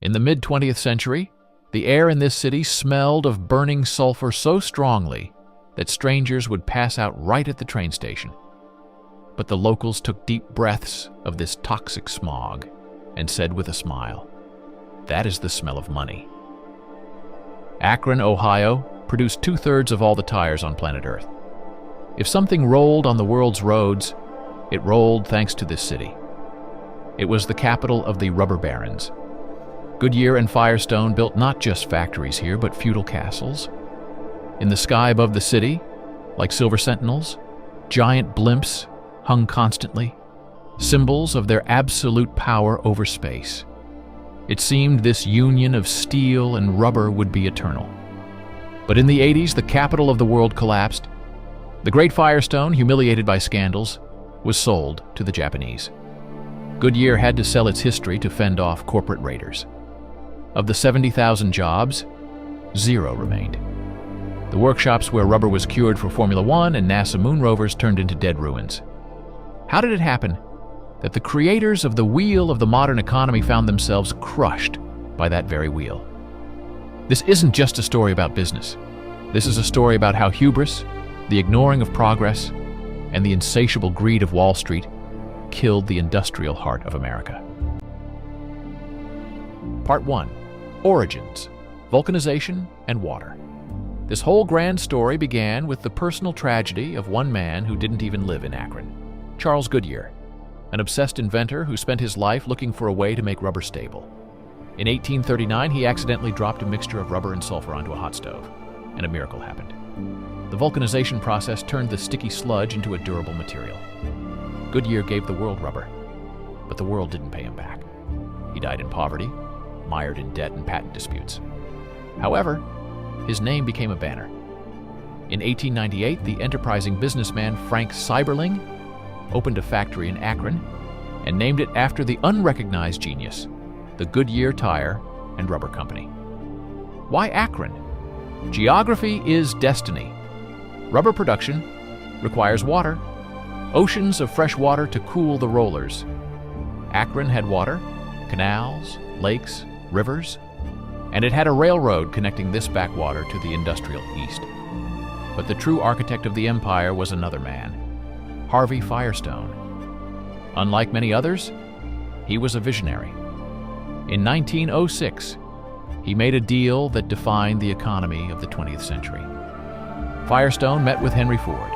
In the mid-20th century, the air in this city smelled of burning sulfur so strongly that strangers would pass out right at the train station. But the locals took deep breaths of this toxic smog and said with a smile, "That is the smell of money." Akron, Ohio, produced 2/3 of all the tires on planet Earth. If something rolled on the world's roads, it rolled thanks to this city. It was the capital of the rubber barons. Goodyear and Firestone built not just factories here, but feudal castles. In the sky above the city, like silver sentinels, giant blimps hung constantly, symbols of their absolute power over space. It seemed this union of steel and rubber would be eternal. But in the 80s, the capital of the world collapsed. The great Firestone, humiliated by scandals, was sold to the Japanese. Goodyear had to sell its history to fend off corporate raiders. Of the 70,000 jobs, 0 remained. The workshops where rubber was cured for Formula One and NASA moon rovers turned into dead ruins. How did it happen that the creators of the wheel of the modern economy found themselves crushed by that very wheel? This isn't just a story about business. This is a story about how hubris, the ignoring of progress, and the insatiable greed of Wall Street killed the industrial heart of America. Part 1. Origins, Vulcanization, and Water. This whole grand story began with the personal tragedy of one man who didn't even live in Akron, Charles Goodyear, an obsessed inventor who spent his life looking for a way to make rubber stable. In 1839, he accidentally dropped a mixture of rubber and sulfur onto a hot stove, and a miracle happened. The vulcanization process turned the sticky sludge into a durable material. Goodyear gave the world rubber, but the world didn't pay him back. He died in poverty, mired in debt and patent disputes. However, his name became a banner. In 1898, the enterprising businessman Frank Seiberling opened a factory in Akron and named it after the unrecognized genius, the Goodyear Tire and Rubber Company. Why Akron? Geography is destiny. Rubber production requires water, oceans of fresh water to cool the rollers. Akron had water, canals, lakes, rivers, and it had a railroad connecting this backwater to the industrial east. But the true architect of the empire was another man, Harvey Firestone. Unlike many others, he was a visionary. In 1906, he made a deal that defined the economy of the 20th century. Firestone met with Henry Ford.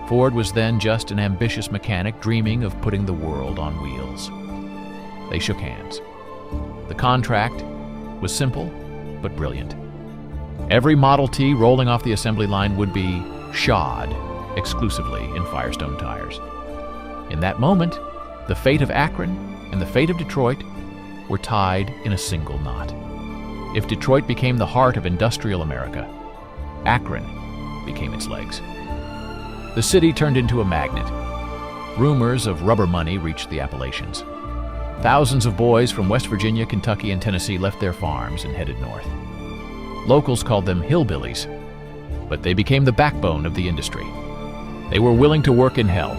Ford was then just an ambitious mechanic dreaming of putting the world on wheels. They shook hands. The contract was simple but brilliant. Every Model T rolling off the assembly line would be shod exclusively in Firestone tires. In that moment, the fate of Akron and the fate of Detroit were tied in a single knot. If Detroit became the heart of industrial America, Akron became its legs. The city turned into a magnet. Rumors of rubber money reached the Appalachians. Thousands of boys from West Virginia, Kentucky, and Tennessee left their farms and headed north. Locals called them hillbillies, but they became the backbone of the industry. They were willing to work in hell.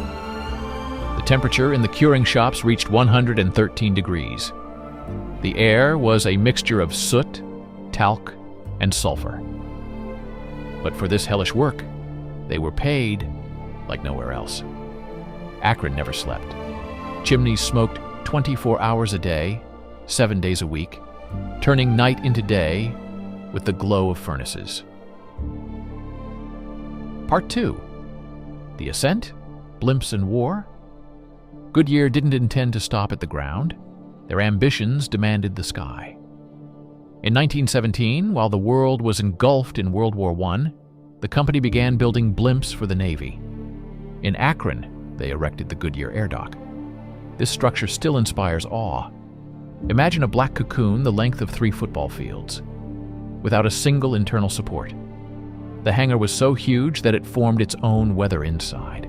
The temperature in the curing shops reached 113 degrees. The air was a mixture of soot, talc, and sulfur. But for this hellish work, they were paid like nowhere else. Akron never slept. Chimneys smoked 24 hours a day, 7 days a week, turning night into day with the glow of furnaces. Part 2. The Ascent, Blimps and War. Goodyear didn't intend to stop at the ground. Their ambitions demanded the sky. In 1917, while the world was engulfed in World War I, the company began building blimps for the Navy. In Akron, they erected the Goodyear Air Dock. This structure still inspires awe. Imagine a black cocoon the length of 3 football fields, without a single internal support. The hangar was so huge that it formed its own weather inside.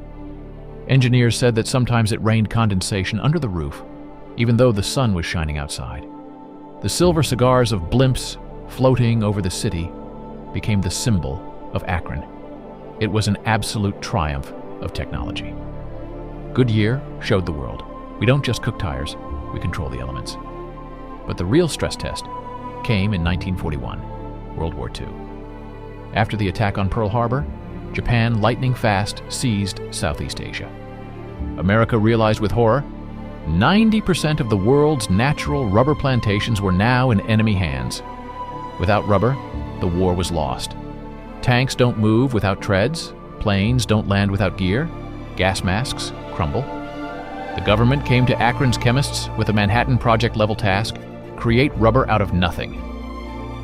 Engineers said that sometimes it rained condensation under the roof, even though the sun was shining outside. The silver cigars of blimps floating over the city became the symbol of Akron. It was an absolute triumph of technology. Goodyear showed the world, we don't just cook tires, we control the elements. But the real stress test came in 1941, World War II. After the attack on Pearl Harbor, Japan lightning fast seized Southeast Asia. America realized with horror 90% of the world's natural rubber plantations were now in enemy hands. Without rubber, the war was lost. Tanks don't move without treads, planes don't land without gear, gas masks crumble. The government came to Akron's chemists with a Manhattan Project-level task: create rubber out of nothing.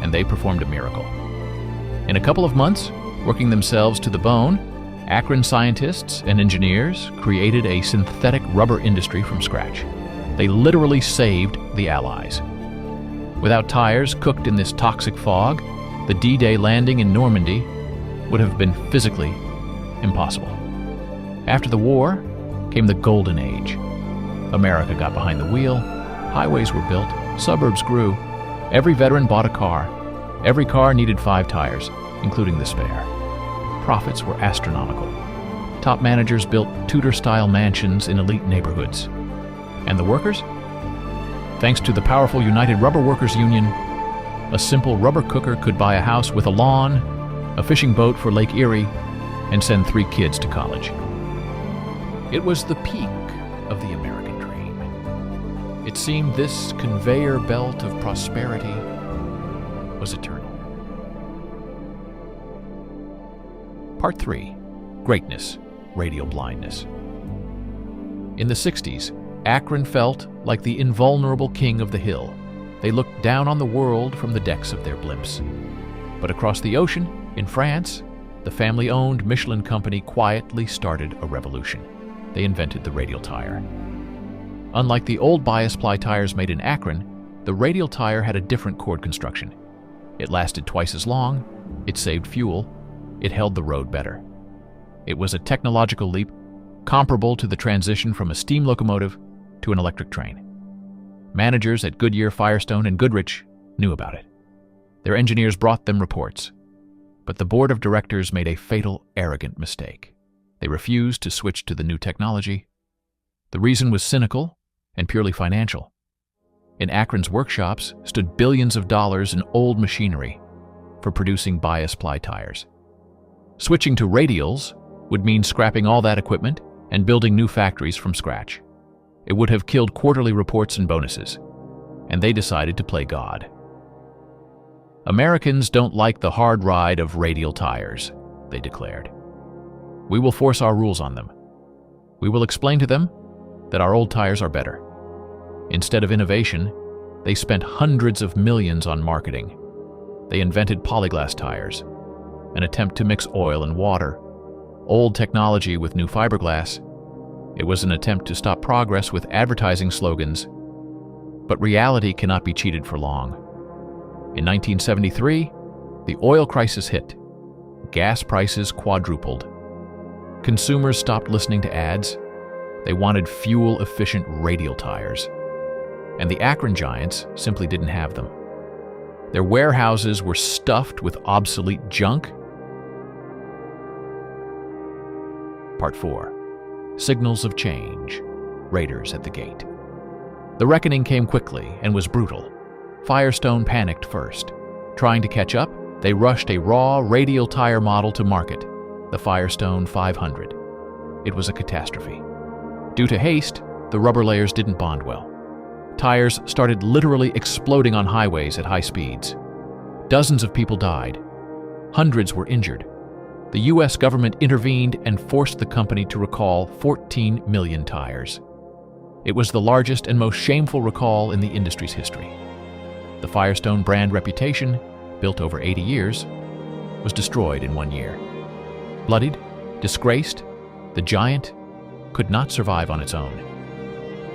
And they performed a miracle. In a couple of months, working themselves to the bone, Akron scientists and engineers created a synthetic rubber industry from scratch. They literally saved the Allies. Without tires cooked in this toxic fog, the D-Day landing in Normandy would have been physically impossible. After the war came the Golden Age. America got behind the wheel, highways were built, suburbs grew. Every veteran bought a car. Every car needed 5 tires, including the spare. Profits were astronomical. Top managers built Tudor-style mansions in elite neighborhoods. And the workers? Thanks to the powerful United Rubber Workers Union, a simple rubber cooker could buy a house with a lawn, a fishing boat for Lake Erie, and send 3 kids to college. It was the peak of the American dream. It seemed this conveyor belt of prosperity was eternal. Part 3. Greatness, Radial Blindness. In the 60s, Akron felt like the invulnerable king of the hill. They looked down on the world from the decks of their blimps. But across the ocean, in France, the family-owned Michelin company quietly started a revolution. They invented the radial tire. Unlike the old bias-ply tires made in Akron, the radial tire had a different cord construction. It lasted twice as long, it saved fuel, it held the road better. It was a technological leap comparable to the transition from a steam locomotive to an electric train. Managers at Goodyear, Firestone, and Goodrich knew about it. Their engineers brought them reports. But the board of directors made a fatal, arrogant mistake. They refused to switch to the new technology. The reason was cynical and purely financial. In Akron's workshops stood billions of dollars in old machinery for producing bias-ply tires. Switching to radials would mean scrapping all that equipment and building new factories from scratch. It would have killed quarterly reports and bonuses, and they decided to play God. Americans don't like the hard ride of radial tires, they declared. We will force our rules on them. We will explain to them that our old tires are better. Instead of innovation, they spent hundreds of millions on marketing. They invented polyglass tires, an attempt to mix oil and water, old technology with new fiberglass. It was an attempt to stop progress with advertising slogans. But reality cannot be cheated for long. In 1973, the oil crisis hit. Gas prices quadrupled. Consumers stopped listening to ads. They wanted fuel-efficient radial tires. And the Akron giants simply didn't have them. Their warehouses were stuffed with obsolete junk. Part 4. Signals of change. Raiders at the gate. The reckoning came quickly and was brutal. Firestone panicked first. Trying to catch up, they rushed a raw radial tire model to market, the Firestone 500. It was a catastrophe. Due to haste, the rubber layers didn't bond well. Tires started literally exploding on highways at high speeds. Dozens of people died. Hundreds were injured. The U.S. government intervened and forced the company to recall 14 million tires. It was the largest and most shameful recall in the industry's history. The Firestone brand reputation, built over 80 years, was destroyed in 1 year. Bloodied, disgraced, the giant could not survive on its own.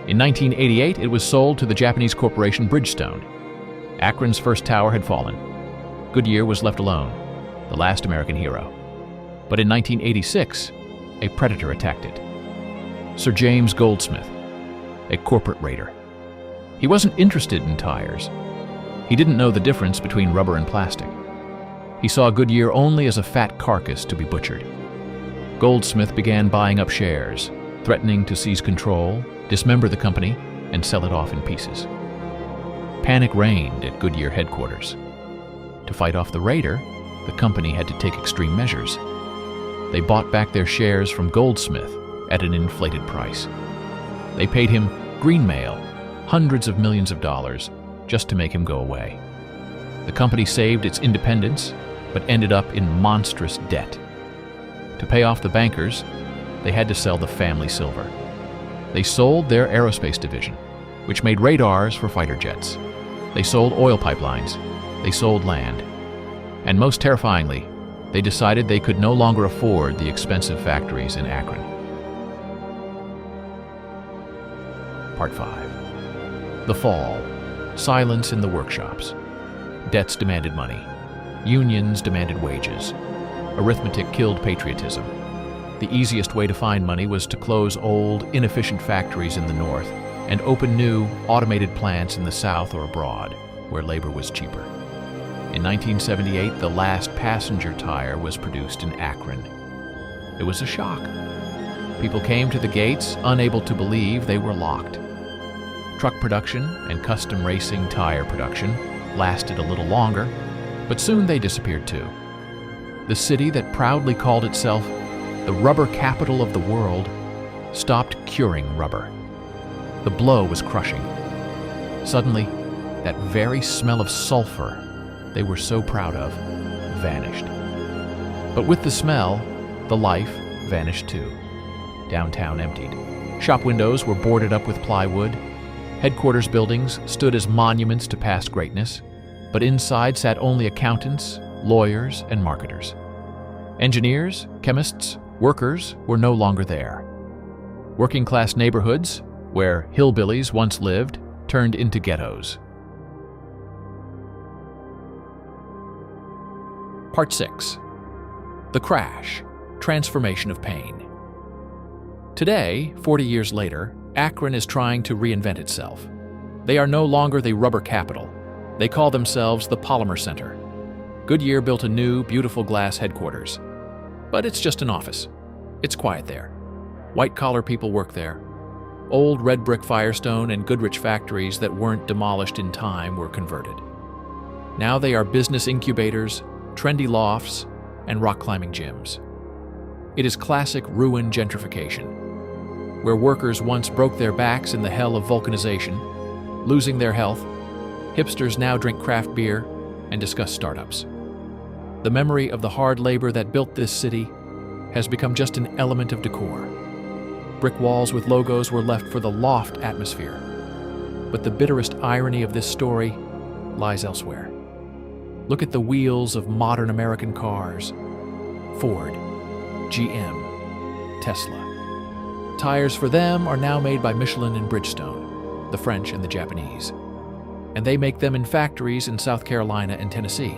In 1988, it was sold to the Japanese corporation Bridgestone. Akron's first tower had fallen. Goodyear was left alone, the last American hero. But in 1986, a predator attacked it. Sir James Goldsmith, a corporate raider. He wasn't interested in tires. He didn't know the difference between rubber and plastic. He saw Goodyear only as a fat carcass to be butchered. Goldsmith began buying up shares, threatening to seize control, dismember the company, and sell it off in pieces. Panic reigned at Goodyear headquarters. To fight off the raider, the company had to take extreme measures. They bought back their shares from Goldsmith at an inflated price. They paid him green mail, hundreds of millions of dollars, just to make him go away. The company saved its independence, but ended up in monstrous debt. To pay off the bankers, they had to sell the family silver. They sold their aerospace division, which made radars for fighter jets. They sold oil pipelines. They sold land. And most terrifyingly, they decided they could no longer afford the expensive factories in Akron. Part 5. The fall. Silence in the workshops. Debts demanded money. Unions demanded wages. Arithmetic killed patriotism. The easiest way to find money was to close old, inefficient factories in the north and open new, automated plants in the south or abroad, where labor was cheaper. In 1978, the last passenger tire was produced in Akron. It was a shock. People came to the gates, unable to believe they were locked. Truck production and custom racing tire production lasted a little longer, but soon they disappeared too. The city that proudly called itself the rubber capital of the world stopped curing rubber. The blow was crushing. Suddenly, that very smell of sulfur they were so proud of vanished. But with the smell, the life vanished too. Downtown emptied. Shop windows were boarded up with plywood. Headquarters buildings stood as monuments to past greatness, but inside sat only accountants, lawyers, and marketers. Engineers, chemists, workers were no longer there. Working-class neighborhoods, where hillbillies once lived, turned into ghettos. Part 6. The Crash. Transformation of Pain. Today, 40 years later, Akron is trying to reinvent itself. They are no longer the rubber capital. They call themselves the Polymer Center. Goodyear built a new, beautiful glass headquarters. But it's just an office. It's quiet there. White-collar people work there. Old red brick Firestone and Goodrich factories that weren't demolished in time were converted. Now they are business incubators, trendy lofts, and rock-climbing gyms. It is classic ruin gentrification, where workers once broke their backs in the hell of vulcanization, losing their health. Hipsters now drink craft beer and discuss startups. The memory of the hard labor that built this city has become just an element of decor. Brick walls with logos were left for the loft atmosphere. But the bitterest irony of this story lies elsewhere. Look at the wheels of modern American cars. Ford, GM, Tesla. Tires for them are now made by Michelin and Bridgestone, the French and the Japanese. And they make them in factories in South Carolina and Tennessee.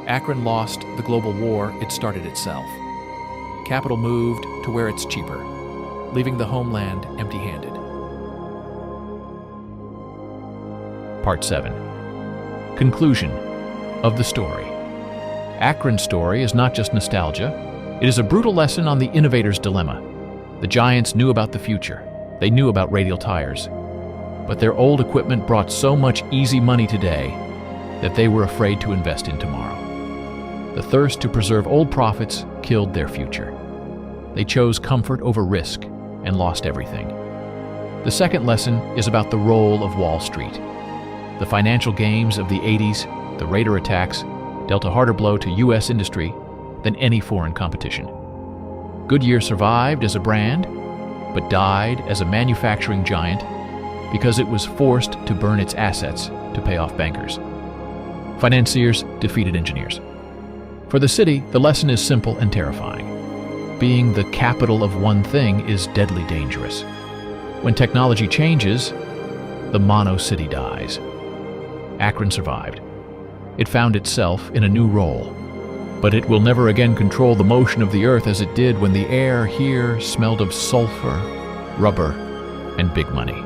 Akron lost the global war it started itself. Capital moved to where it's cheaper, leaving the homeland empty-handed. Part 7. Conclusion of the story. Akron's story is not just nostalgia. It is a brutal lesson on the innovator's dilemma. The giants knew about the future. They knew about radial tires. But their old equipment brought so much easy money today that they were afraid to invest in tomorrow. The thirst to preserve old profits killed their future. They chose comfort over risk and lost everything. The second lesson is about the role of Wall Street. The financial games of the 80s, the raider attacks, dealt a harder blow to U.S. industry than any foreign competition. Goodyear survived as a brand, but died as a manufacturing giant because it was forced to burn its assets to pay off bankers. Financiers defeated engineers. For the city, the lesson is simple and terrifying. Being the capital of one thing is deadly dangerous. When technology changes, the mono city dies. Akron survived. It found itself in a new role, but it will never again control the motion of the earth as it did when the air here smelled of sulfur, rubber, and big money.